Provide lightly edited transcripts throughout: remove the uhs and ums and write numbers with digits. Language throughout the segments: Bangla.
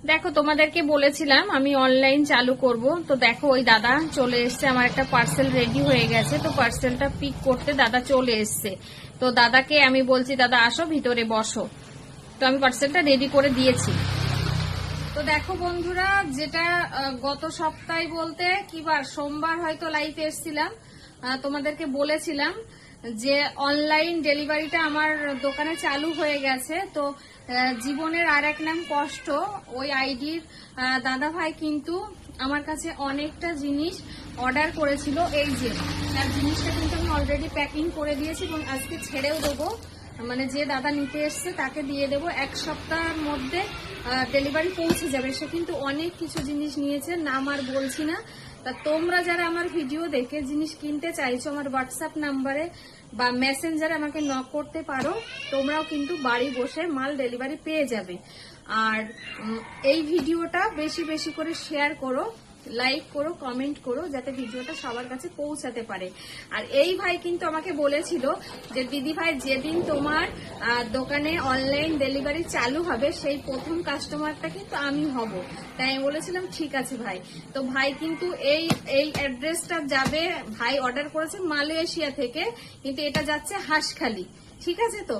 দেখো তোমাদেরকে বলেছিলাম আমি অনলাইন চালু করব, তো দেখো ওই দাদা চলে এসছে, আমার একটা পার্সেল রেডি হয়ে গেছে, তো পার্সেলটা পিক করতে দাদা চলে এসছে। তো দাদাকে আমি বলছি দাদা আসো ভিতরে বসো, তো আমি পার্সেলটা রেডি করে দিয়েছি। তো দেখো বন্ধুরা, যেটা গত সপ্তাহে বলতে কিবার সোমবার হয়তো লাইভে এসেছিলাম, তোমাদেরকে বলেছিলাম যে অনলাইন ডেলিভারিটা আমার দোকানে চালু হয়ে গেছে। তো জীবনের আর এক নাম কষ্ট ওই আইডির দাদা ভাই কিন্তু আমার কাছে অনেকটা জিনিস অর্ডার করেছিল। এই যে তার জিনিসটা কিন্তু আমি অলরেডি প্যাকিং করে দিয়েছি এবং আজকে ছেড়েও দেবো, মানে যে দাদা নিতে এসছে তাকে দিয়ে দেবো। এক সপ্তাহের মধ্যে ডেলিভারি পৌঁছে যাবে। সে কিন্তু অনেক কিছু জিনিস নিয়েছে, নাম আর বলছি না। তা তোমরা যারা আমার ভিডিও দেখে জিনিস কিনতে চাইছো, আমার হোয়াটসঅ্যাপ নাম্বারে বা মেসেঞ্জারে আমাকে নক করতে পারো, তোমরাও কিন্তু বাড়ি বসে মাল ডেলিভারি পেয়ে যাবে। আর এই ভিডিওটা বেশি বেশি করে শেয়ার করো, লাইক করো, কমেন্ট করো, যাতে ভিডিওটা সবার কাছে পৌঁছাতে পারে। আর এই ভাই কিন্তু আমাকে বলেছিল যে দিদি ভাই যেদিন তোমার দোকানে অনলাইন ডেলিভারি চালু হবে সেই প্রথম কাস্টমারটা কিন্তু আমি হব। তাই আমি বলেছিলাম ঠিক আছে ভাই। তো ভাই কিন্তু এই অ্যাড্রেসটা যাবে, ভাই অর্ডার করেছে মালয়েশিয়া থেকে, কিন্তু এটা যাচ্ছে হাঁসখালি। ঠিক আছে? তো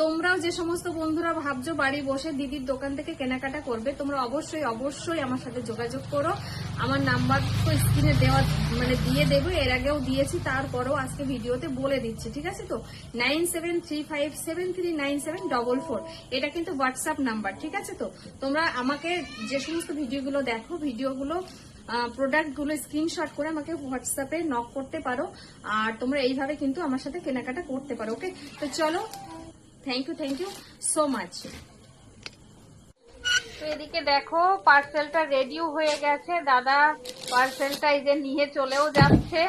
তোমরাও যে সমস্ত বন্ধুরা ভাবছো বাড়ি বসে দিদির দোকান থেকে কেনাকাটা করবে, তোমরা অবশ্যই অবশ্যই আমার সাথে যোগাযোগ করো। আমার নাম্বার তো স্ক্রিনে দেওয়া মানে দিয়ে দেবো, এর আগেও দিয়েছি, তারপরেও আজকে ভিডিওতে বলে দিচ্ছি। ঠিক আছে? তো 9735739744 এটা কিন্তু হোয়াটসঅ্যাপ নাম্বার। ঠিক আছে? তো তোমরা আমাকে যে সমস্ত ভিডিওগুলো দেখো, ভিডিওগুলো প্রোডাক্টগুলো স্ক্রিনশট করে আমাকে হোয়াটসঅ্যাপে নক করতে পারো। আর তোমরা এইভাবে কিন্তু আমার সাথে কেনাকাটা করতে পারো। ওকে, তো চলো, থ্যাংক ইউ সো মাচ। তো এদিকে দেখো পার্সেলটা রেডিও হয়ে গেছে, দাদা পার্সেলটা এই যে নিয়ে চলেও যাচ্ছে।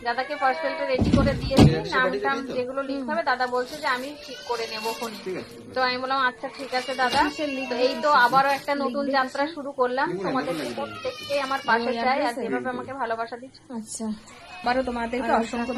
দাদাকে পার্সেলটা রেডি করে দিয়েছি, নাম টাম যেগুলো লিখতে হবে দাদা বলছে যে আমি ঠিক করে নেবো ফোন। তো আমি বললাম আচ্ছা ঠিক আছে দাদা। তো এই তো আবারও একটা নতুন যাত্রা শুরু করলাম। তোমাদের প্রত্যেককে আমার পাশে চাই আর যেভাবে আমাকে ভালোবাসা দিচ্ছ। আচ্ছা, বারো তোমাদেরকে অসংখ্য